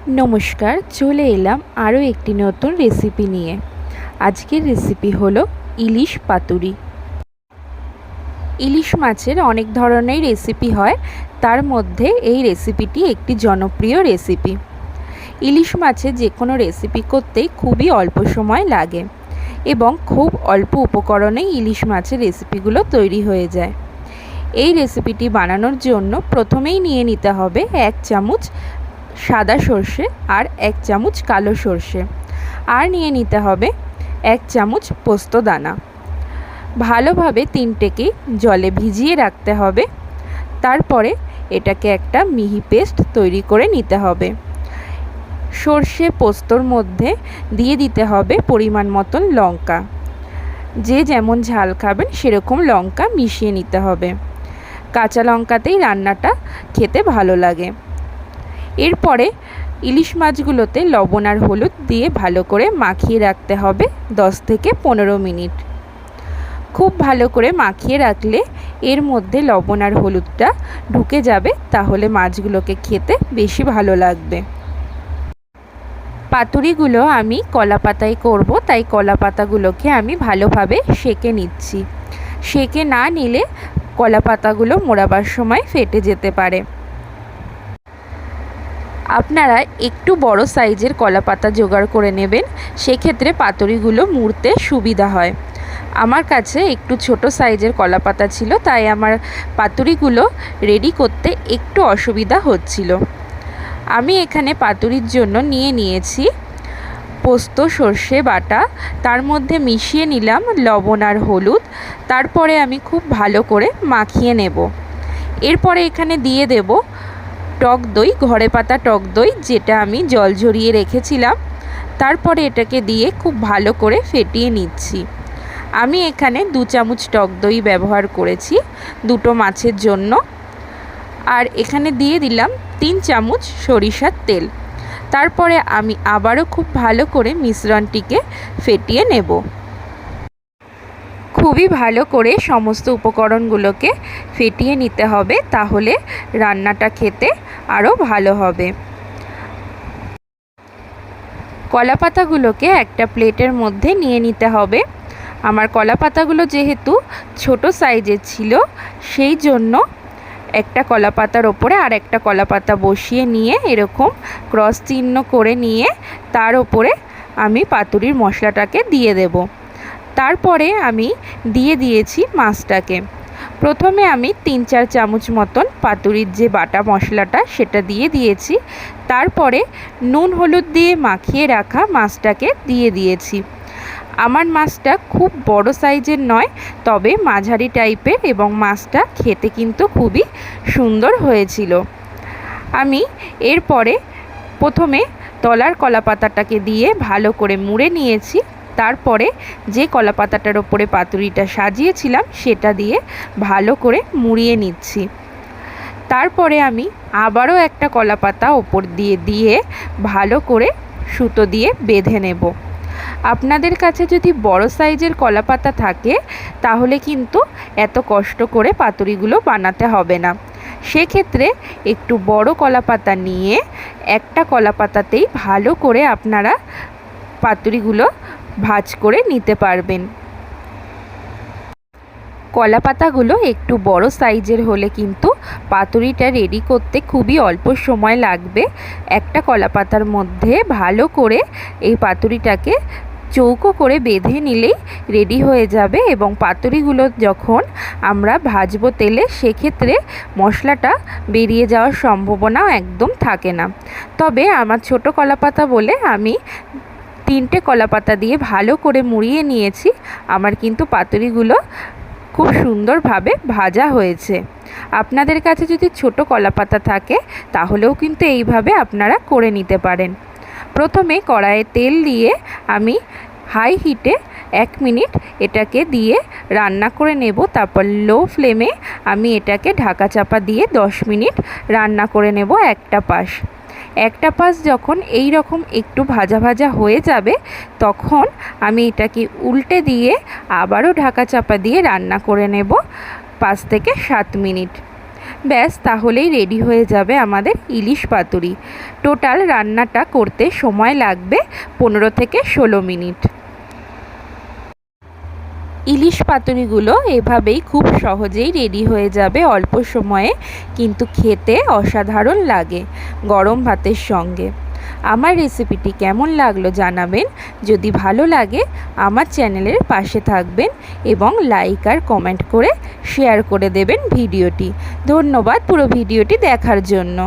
নমস্কার, চলে এলাম আরও একটি নতুন রেসিপি নিয়ে। আজকের রেসিপি হলো ইলিশ পাতুরি। ইলিশ মাছের অনেক ধরনের রেসিপি হয়, তার মধ্যে এই রেসিপিটি একটি জনপ্রিয় রেসিপি। ইলিশ মাছের যে কোনো রেসিপি করতেই খুবই অল্প সময় লাগে এবং খুব অল্প উপকরণেই ইলিশ মাছের রেসিপিগুলো তৈরি হয়ে যায়। এই রেসিপিটি বানানোর জন্য প্রথমেই নিয়ে নিতে হবে 1 চামচ সাদা সর্ষে আর 1 চামচ কালো সর্ষে, আর নিয়ে নিতে হবে 1 চামচ পোস্ত দানা। ভালোভাবে তিনটেকেই জলে ভিজিয়ে রাখতে হবে। তারপরে এটাকে একটা মিহি পেস্ট তৈরি করে নিতে হবে। সর্ষে পোস্তর মধ্যে দিয়ে দিতে হবে পরিমাণ মতন লঙ্কা, যে যেমন ঝাল খাবেন সেরকম লঙ্কা মিশিয়ে নিতে হবে। কাঁচা লঙ্কাতেই রান্নাটা খেতে ভালো লাগে। এরপরে ইলিশ মাছগুলোতে লবণ আর হলুদ দিয়ে ভালো করে মাখিয়ে রাখতে হবে 10 থেকে 15 মিনিট। খুব ভালো করে মাখিয়ে রাখলে এর মধ্যে লবণ আর হলুদটা ঢুকে যাবে, তাহলে মাছগুলোকে খেতে বেশি ভালো লাগবে। পাতুরিগুলো আমি কলা পাতায় করব, তাই কলা পাতাগুলোকে আমি ভালোভাবে সেঁকে নিচ্ছি। সেঁকে না নিলে কলা পাতাগুলো মোড়াবার সময় ফেটে যেতে পারে। আপনারা একটু বড় সাইজের কলা পাতা জোগাড় করে নেবেন, সেক্ষেত্রে পাতুরিগুলো মুড়তে সুবিধা হয়। আমার কাছে একটু ছোট সাইজের কলা পাতা ছিল, তাই আমার পাতুরিগুলো রেডি করতে একটু অসুবিধা হচ্ছিল। আমি এখানে পাতুরির জন্য নিয়ে নিয়েছি পোস্ত সর্ষে বাটা, তার মধ্যে মিশিয়ে নিলাম লবণ আর হলুদ। তারপরে আমি খুব ভালো করে মাখিয়ে নেব। এরপরে এখানে দিয়ে দেব টক দই, ঘরে পাতা টক দই, যেটা আমি জল ঝরিয়ে রেখেছিলাম। তারপরে এটাকে দিয়ে খুব ভালো করে ফেটিয়ে নিচ্ছি। আমি এখানে 2 চামচ টক দই ব্যবহার করেছি দুটো মাছের জন্য। আর এখানে দিয়ে দিলাম 3 চামচ সরিষার তেল। তারপরে আমি আবারও খুব ভালো করে মিশ্রণটিকে ফেটিয়ে নেব। খুবই ভালো করে সমস্ত উপকরণগুলোকে ফেটিয়ে নিতে হবে, তাহলে রান্নাটা খেতে আরও ভালো হবে। কলা পাতাগুলোকে একটা প্লেটের মধ্যে নিয়ে নিতে হবে। আমার কলা পাতাগুলো যেহেতু ছোট সাইজের ছিল, সেই জন্য একটা কলা পাতার ওপরে আর একটা কলা পাতা বসিয়ে নিয়ে এরকম ক্রস চিহ্ন করে নিয়ে তার ওপরে আমি পাতুরির মশলাটাকে দিয়ে দেব। তারপরে আমি দিয়ে দিয়েছি মাছটাকে। প্রথমে আমি 3-4 চামচ মতন পাতুরির যে বাটা মশলাটা সেটা দিয়ে দিয়েছি। তারপরে নুন হলুদ দিয়ে মাখিয়ে রাখা মাছটাকে দিয়ে দিয়েছি। আমার মাছটা খুব বড় সাইজের নয়, তবে মাঝারি টাইপের, এবং মাছটা খেতে কিন্তু খুবই সুন্দর হয়েছিল। আমি এরপরে প্রথমে তলার কলা পাতাটাকে দিয়ে ভালো করে মুড়ে নিয়েছি। তারপরে যে কলা পাতাটার ওপরে পাতুরিটা সাজিয়েছিলাম সেটা দিয়ে ভালো করে মুড়িয়ে নিচ্ছি। তারপরে আমি আবারও একটা কলা পাতা ওপর দিয়ে ভালো করে সুতো দিয়ে বেঁধে নেব। আপনাদের কাছে যদি বড় সাইজের কলা পাতা থাকে, তাহলে কিন্তু এত কষ্ট করে পাতুরিগুলো বানাতে হবে না। সেক্ষেত্রে একটু বড় কলা পাতা নিয়ে একটা কলা পাতাতেই ভালো করে আপনারা পাতুরিগুলো ভাঁজ করে নিতে পারবেন। কলা পাতাগুলো একটু বড় সাইজের হলে কিন্তু পাতুরিটা রেডি করতে খুবই অল্প সময় লাগবে। একটা কলা পাতার মধ্যে ভালো করে এই পাতুরিটাকে চৌকো করে বেঁধে নিলেই রেডি হয়ে যাবে, এবং পাতুরিগুলো যখন আমরা ভাজবো তেলে, সেক্ষেত্রে মশলাটা বেরিয়ে যাওয়ার সম্ভাবনাও একদম থাকে না। তবে আমার ছোট কলা পাতা বলে আমি 3টে কলা পাতা দিয়ে ভালো করে মুড়িয়ে নিয়েছি। আমার কিন্তু পাতুরিগুলো খুব সুন্দরভাবে ভাজা হয়েছে। আপনাদের কাছে যদি ছোট কলা পাতা থাকে, তাহলেও কিন্তু এইভাবে আপনারা করে নিতে পারেন। প্রথমে কড়াইয়ে তেল দিয়ে আমি হাই হিটে 1 মিনিট এটাকে দিয়ে রান্না করে নেব। তারপর লো ফ্লেমে আমি এটাকে ঢাকা চাপা দিয়ে 10 মিনিট রান্না করে নেব একটা পাশ যখন এই রকম একটু ভাজা ভাজা হয়ে যাবে, তখন আমি এটাকে উল্টে দিয়ে আবারও ঢাকা চাপা দিয়ে রান্না করে নেব 5 থেকে 7 মিনিট। ব্যাস তাহলেই রেডি হয়ে যাবে আমাদের ইলিশ পাতুরি। টোটাল রান্নাটা করতে সময় লাগবে 15 থেকে 16 মিনিট। ইলিশ পাতুরিগুলো এভাবেই খুব সহজেই রেডি হয়ে যাবে অল্প সময়ে, কিন্তু খেতে অসাধারণ লাগে গরম ভাতের সঙ্গে। আমার রেসিপিটি কেমন লাগলো জানাবেন। যদি ভালো লাগে আমার চ্যানেলের পাশে থাকবেন এবং লাইক আর কমেন্ট করে শেয়ার করে দেবেন ভিডিওটি। ধন্যবাদ পুরো ভিডিওটি দেখার জন্য।